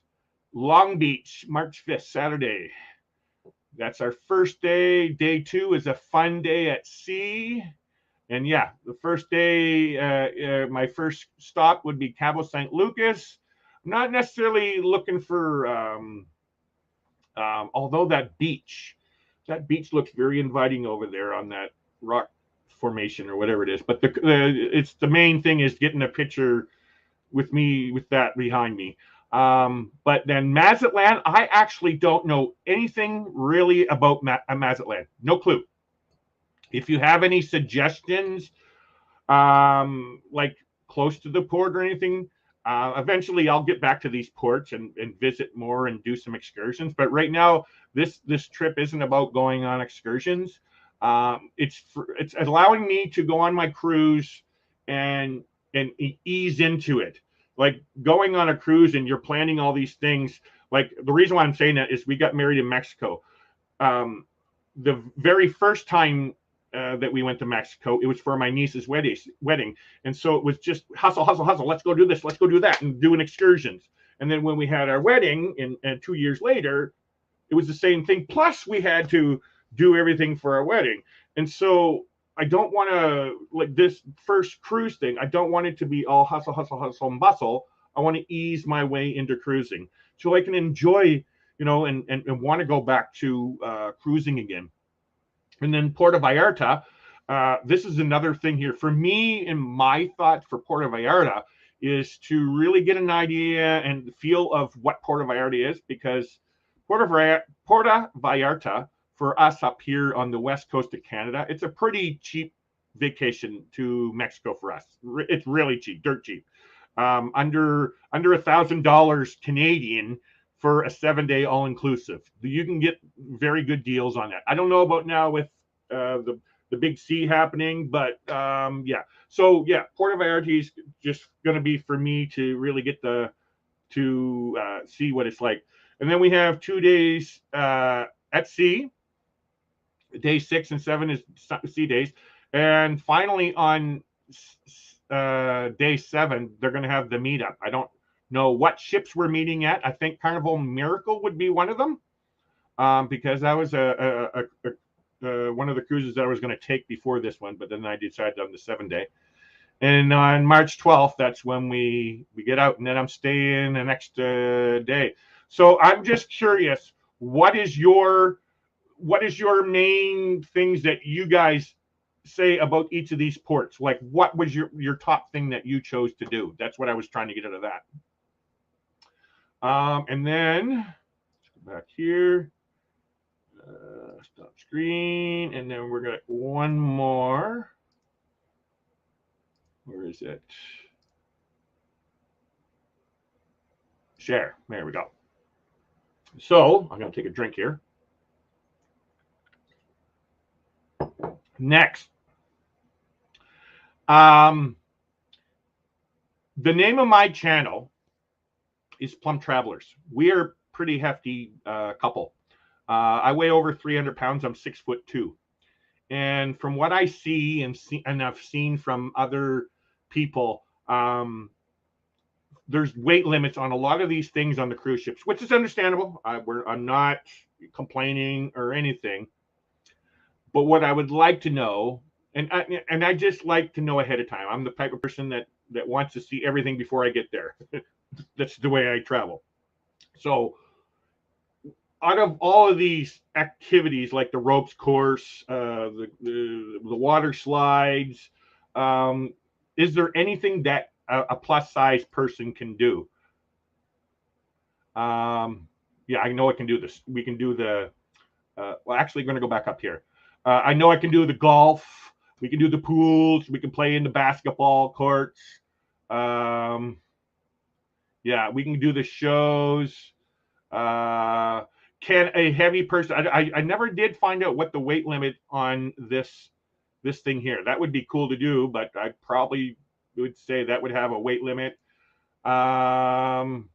Long Beach, March 5th, Saturday. That's our first day. Day 2 is a fun day at sea. And yeah, the first day, my first stop would be Cabo St. Lucas. I'm not necessarily looking for, although that beach looks very inviting over there on that rock formation or whatever it is. But it's the main thing is getting a picture with me with that behind me. But then Mazatlan, I actually don't know anything really about Mazatlan. No clue. If you have any suggestions, like close to the port or anything, eventually I'll get back to these ports and visit more and do some excursions. But right now, this trip isn't about going on excursions. It's allowing me to go on my cruise and ease into it. Like going on a cruise and you're planning all these things. Like the reason why I'm saying that is we got married in Mexico. The very first time that we went to Mexico, it was for my niece's wedding. And so it was just hustle. Let's go do this. Let's go do that and doing excursions. And then when we had our wedding and 2 years later, it was the same thing. Plus we had to do everything for our wedding. And so I don't want to, like this first cruise thing, I don't want it to be all hustle and bustle. I want to ease my way into cruising so I can enjoy, and want to go back to cruising again. And then Puerto Vallarta, this is another thing here. For me, and my thought for Puerto Vallarta is to really get an idea and feel of what Puerto Vallarta is, because Puerto Vallarta, for us up here on the west coast of Canada, it's a pretty cheap vacation to Mexico for us. It's really cheap, dirt cheap. Under $1,000 Canadian for a 7-day all-inclusive. You can get very good deals on that. I don't know about now with the big C happening, but yeah. So yeah, Puerto Vallarta is just going to be for me to really get to see what it's like. And then we have 2 days at sea. Day 6 and 7 is sea days. And finally on day 7, they're going to have the meetup. I don't know what ships we're meeting at. I think Carnival Miracle would be one of them, because that was one of the cruises that I was going to take before this one, but then I decided on the 7-day. And on March 12th, that's when we get out, and then I'm staying an extra day. So I'm just curious, what is your main things that you guys say about each of these ports? Like, what was your top thing that you chose to do? That's what I was trying to get out of that. And then let's go back here, stop screen, and then we're gonna one more. Where is it? share. There we go. So I'm going to take a drink here. Next. The name of my channel is Plump Travelers. We are a pretty hefty couple. I weigh over 300 pounds. I'm 6'2". And from what I see and I've seen from other people, there's weight limits on a lot of these things on the cruise ships, which is understandable. I'm not complaining or anything. But what I would like to know, and I just like to know ahead of time. I'm the type of person that wants to see everything before I get there. That's the way I travel. So out of all of these activities, like the ropes course, the water slides, is there anything that a plus size person can do? Yeah, I know I can do this. We can do the, well, actually, I'm going to go back up here. I know I can do the golf. We can do the pools. We can play in the basketball courts. Yeah, we can do the shows. Can a heavy person, I never did find out what the weight limit on this thing here. That would be cool to do, but I probably would say that would have a weight limit. I'm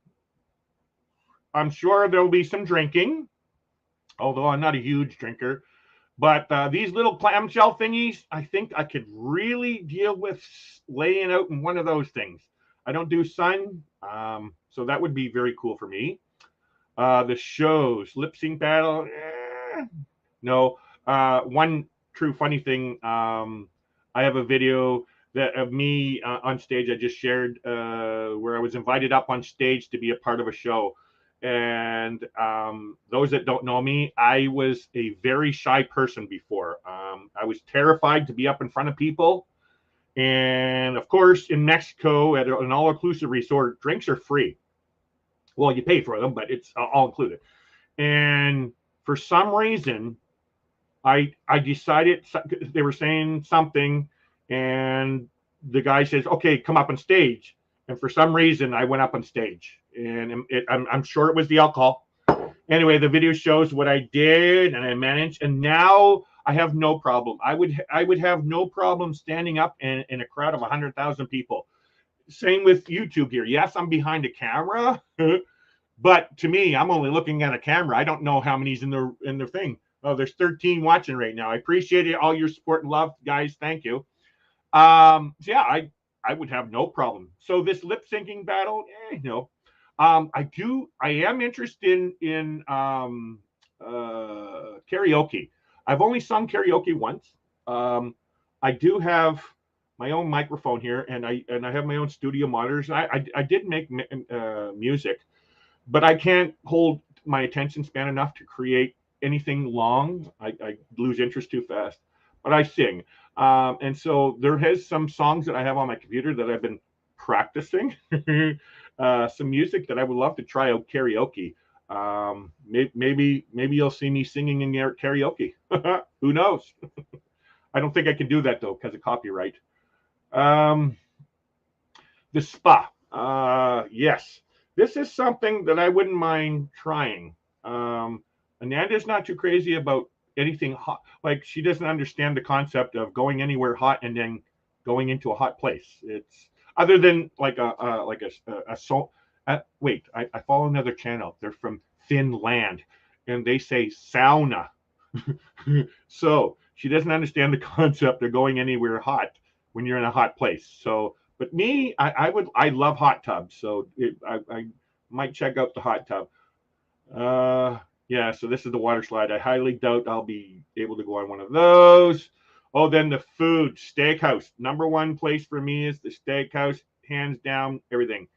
sure there'll be some drinking, although I'm not a huge drinker. But these little clamshell thingies, I think I could really deal with laying out in one of those things. I don't do sun, so that would be very cool for me. The shows, lip sync battle, no. One true funny thing, I have a video of me on stage I just shared where I was invited up on stage to be a part of a show. And those that don't know me, I was a very shy person before. I was terrified to be up in front of people. And of course, in Mexico, at an all-inclusive resort, drinks are free. Well, you pay for them, but it's all included. And for some reason, I decided, they were saying something, and the guy says, okay, come up on stage. And for some reason, I went up on stage. And I'm sure it was the alcohol. Anyway, the video shows what I did, and I managed. And now I have no problem. I would have no problem standing up in a crowd of 100,000 people. Same with YouTube here. Yes, I'm behind a camera, but to me, I'm only looking at a camera. I don't know how many's in the thing. Oh, there's 13 watching right now. I appreciate it, all your support and love, guys. Thank you. So yeah, I would have no problem. So this lip syncing battle, no. I am interested in karaoke. I've only sung karaoke once. I do have my own microphone here, and I have my own studio monitors. I did make music, but I can't hold my attention span enough to create anything long. I lose interest too fast. But I sing, and so there has some songs that I have on my computer that I've been practicing. Some music that I would love to try out karaoke. Maybe you'll see me singing in karaoke. Who knows? I don't think I can do that though because of copyright. The spa. Yes, this is something that I wouldn't mind trying. Ananda's not too crazy about anything hot. Like, she doesn't understand the concept of going anywhere hot and then going into a hot place. It's other than like wait, I follow another channel. They're from Finland, and they say sauna. So she doesn't understand the concept of going anywhere hot when you're in a hot place. So, but me, I love hot tubs. So I might check out the hot tub. Yeah, so this is the water slide. I highly doubt I'll be able to go on one of those. Oh, then the food, steakhouse. Number one place for me is the steakhouse, hands down, everything.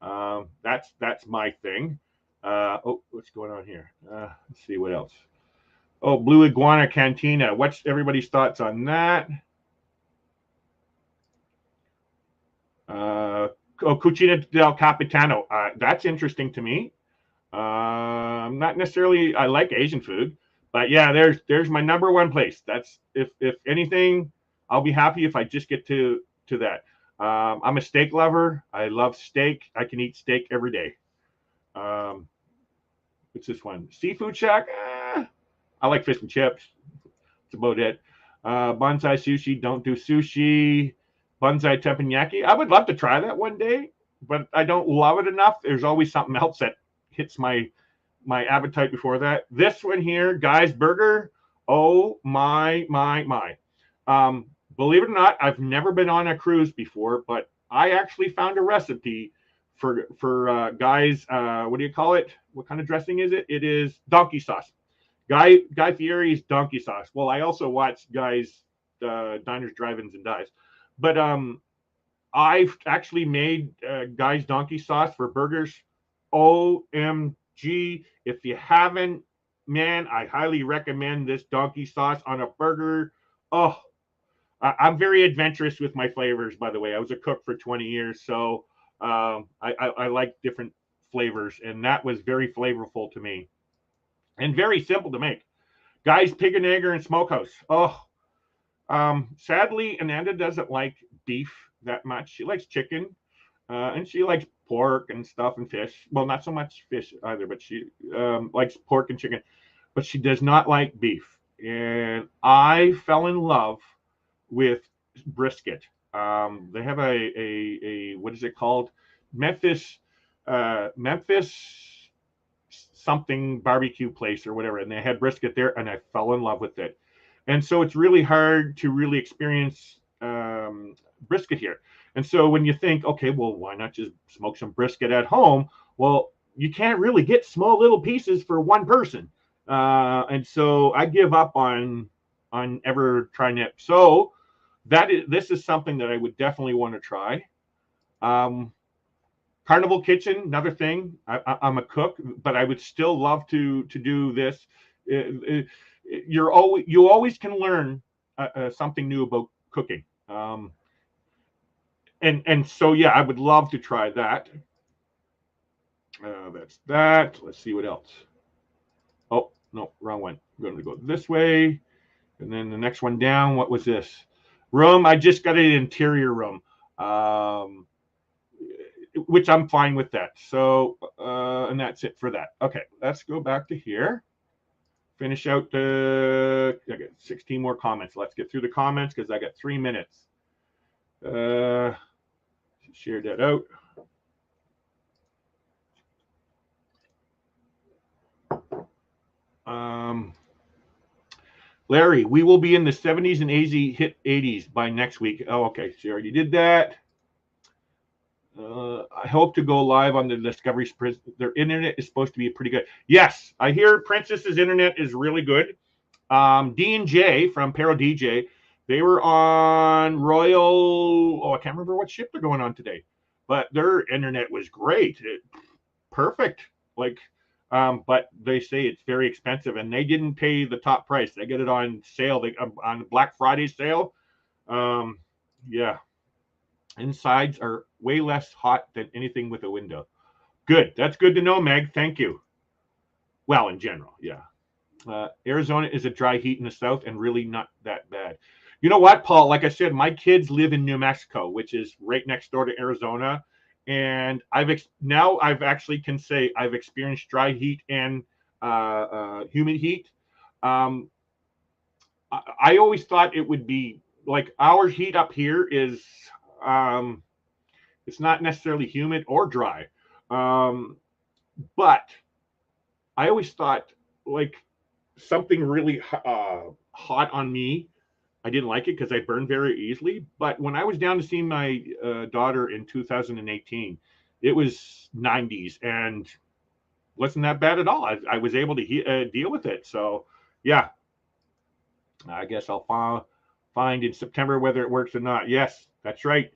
That's my thing. Oh, what's going on here? Let's see what else. Oh, Blue Iguana Cantina. What's everybody's thoughts on that? Cucina del Capitano. That's interesting to me. Not necessarily, I like Asian food, but yeah, there's my number one place. That's if anything, I'll be happy if I just get to that. I'm a steak lover. I love steak. I can eat steak every day. What's this one? Seafood Shack. I like fish and chips. That's about it. Bonsai sushi. Don't do sushi. Bonsai teppanyaki. I would love to try that one day, but I don't love it enough. There's always something else that hits my appetite before that. This one here, Guy's Burger. Oh my. Believe it or not, I've never been on a cruise before, but I actually found a recipe for Guy's. What do you call it? What kind of dressing is it? It is donkey sauce. Guy Fieri's donkey sauce. Well, I also watch Guy's Diners, Drive-ins, and Dives, but I've actually made Guy's donkey sauce for burgers. OMG! If you haven't, man, I highly recommend this donkey sauce on a burger. Oh, I'm very adventurous with my flavors, by the way. I was a cook for 20 years, so I like different flavors, and that was very flavorful to me and very simple to make. Guy's Pig and Egger and Smokehouse. Oh, sadly, Ananda doesn't like beef that much. She likes chicken, and she likes pork and stuff and fish. Well, not so much fish either, but she likes pork and chicken, but she does not like beef. And I fell in love with brisket. They have a what is it called? Memphis something barbecue place or whatever, and they had brisket there, and I fell in love with it. And so it's really hard to really experience brisket here. And so when you think, okay, well, why not just smoke some brisket at home? Well, you can't really get small little pieces for one person. And so I give up on ever trying it. So this is something that I would definitely want to try. Carnival Kitchen, another thing. I'm a cook, but I would still love to do this. You always can learn something new about cooking. And so yeah, I would love to try that. That's that. Let's see what else. Oh no, wrong one. I'm going to go this way, and then the next one down. What was this? Room. I just got an interior room, which I'm fine with that. So and that's it for that. Okay, let's go back to here. Finish out I got 16 more comments. Let's get through the comments because I got 3 minutes. Share that out. Larry, we will be in the 70s and hit 80s by next week. Oh, okay. She already did that. I hope to go live on the Discovery Sprint. Their internet is supposed to be pretty good. Yes, I hear Princess's internet is really good. D&J from Pero DJ, they were on Royal. Oh, I can't remember what ship they're going on today, but their internet was great. Perfect. Like, but they say it's very expensive, and they didn't pay the top price. They get it on sale. On Black Friday sale. Yeah. Insides are way less hot than anything with a window. Good. That's good to know, Meg. Thank you. Well, in general, yeah. Arizona is a dry heat in the south and really not that bad. You know what, Paul? Like I said, my kids live in New Mexico, which is right next door to Arizona. And I've actually can say I've experienced dry heat and humid heat. I always thought it would be like our heat up here is it's not necessarily humid or dry, but I always thought like something really hot on me. I didn't like it because I burn very easily. But when I was down to see my daughter in 2018, it was 90s and wasn't that bad at all. I was able to deal with it. So yeah, I guess I'll find in September whether it works or not. Yes, that's right.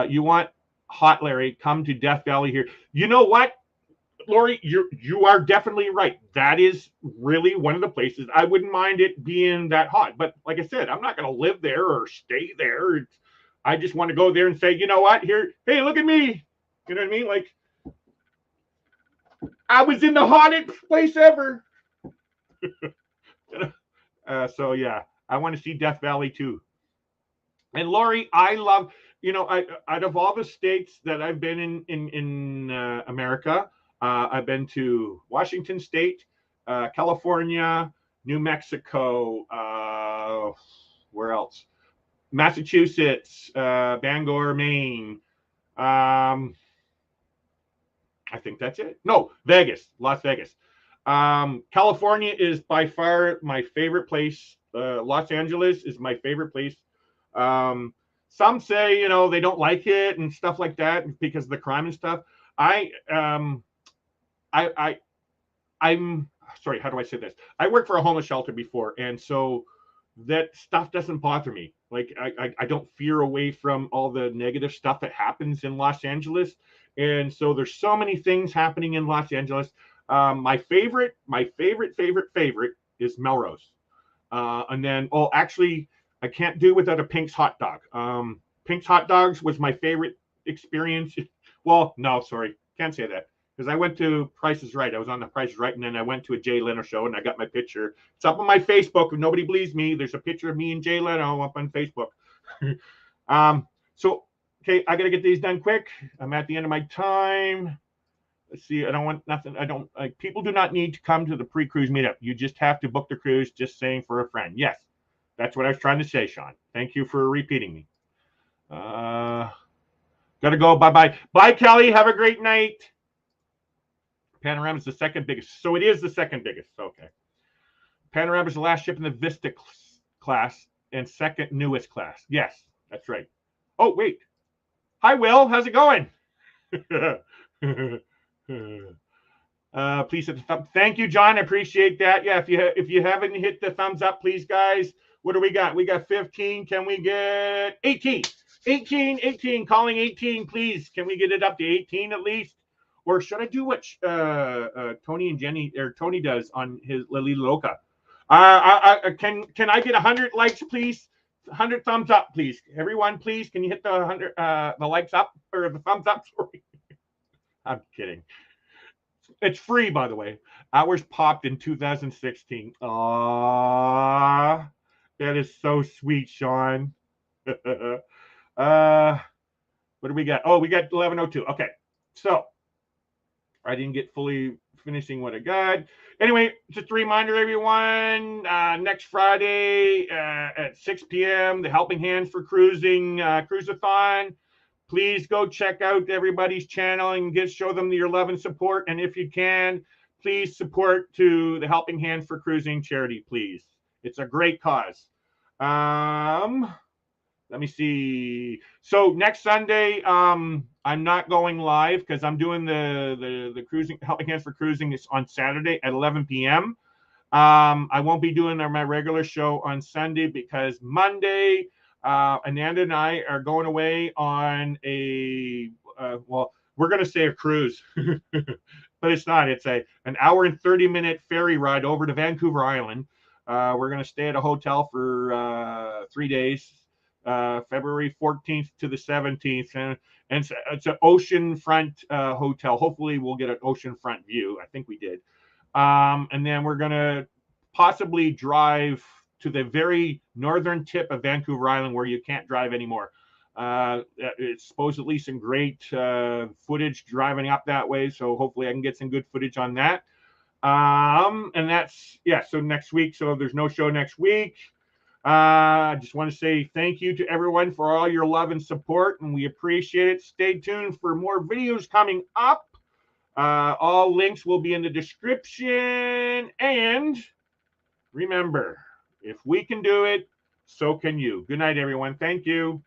You want hot, Larry? Come to Death Valley here. You know what, Lori? You are definitely right. That is really one of the places. I wouldn't mind it being that hot, but like I said, I'm not going to live there or stay there. I just want to go there and say, you know what? Here, hey, look at me. You know what I mean? Like I was in the hottest place ever. So yeah, I want to see Death Valley too. And Lori, I love. You know, out of all the states that I've been in America, I've been to Washington State, California, New Mexico, where else? Massachusetts, Bangor, Maine. I think that's it. No, Vegas, Las Vegas. California is by far my favorite place. Los Angeles is my favorite place. Some say, you know, they don't like it and stuff like that because of the crime and stuff. I'm sorry, how do I say this? I worked for a homeless shelter before, and so that stuff doesn't bother me. Like I don't fear away from all the negative stuff that happens in Los Angeles. And so there's so many things happening in Los Angeles. My favorite is Melrose. And then, actually, I can't do without a Pink's hot dog. Pink's hot dogs was my favorite experience. Well, no, sorry, can't say that. Because I went to Price is Right. I was on the Price is Right, and then I went to a Jay Leno show, and I got my picture. It's up on my Facebook. If nobody believes me, there's a picture of me and Jay Leno up on Facebook. So, okay, I got to get these done quick. I'm at the end of my time. Let's see. I don't want nothing. I don't like. People do not need to come to the pre-cruise meetup. You just have to book the cruise. Just saying for a friend. Yes, that's what I was trying to say, Sean. Thank you for repeating me. Gotta go. Bye-bye. Bye, Kelly. Have a great night. Panorama is the second biggest. So it is the second biggest. Okay. Panorama is the last ship in the Vista class and second newest class. Yes, that's right. Oh, wait. Hi, Will. How's it going? Please hit the thumb. Thank you, John. I appreciate that. Yeah, if you haven't hit the thumbs up, please, guys. What do we got? We got 15. Can we get 18? 18. Calling 18, please. Can we get it up to 18 at least? Or should I do what Tony and Jenny or Tony does on his Lily Loca? Can I get 100 likes, please? 100 thumbs up, please. Everyone, please. Can you hit the 100 the likes up or the thumbs up? Sorry, I'm kidding. It's free, by the way. Ours popped in 2016. Aww, that is so sweet, Sean. What do we got? Oh, we got 11:02. Okay, so. I didn't get fully finishing what I got. Anyway, just a reminder, everyone, next Friday at 6 p.m., the Helping Hands for Cruising Cruise-athon. Please go check out everybody's channel and show them your love and support. And if you can, please support to the Helping Hands for Cruising charity, please. It's a great cause. Let me see. So next Sunday, I'm not going live because I'm doing the cruising Helping Hands for Cruising is on Saturday at 11 p.m. I won't be doing my regular show on Sunday because Monday, Ananda and I are going away on a we're going to say a cruise, but it's not. It's an hour and 30-minute ferry ride over to Vancouver Island. We're going to stay at a hotel for 3 days. February 14th to the 17th, and it's an oceanfront hotel. Hopefully we'll get an oceanfront view. I think we did. And then we're going to possibly drive to the very northern tip of Vancouver Island where you can't drive anymore. It's supposedly some great footage driving up that way, so hopefully I can get some good footage on that. And that's, so next week, so there's no show next week. I just want to say thank you to everyone for all your love and support, and we appreciate it. Stay tuned for more videos coming up. All links will be in the description. And remember, if we can do it, so can you. Good night, everyone. Thank you.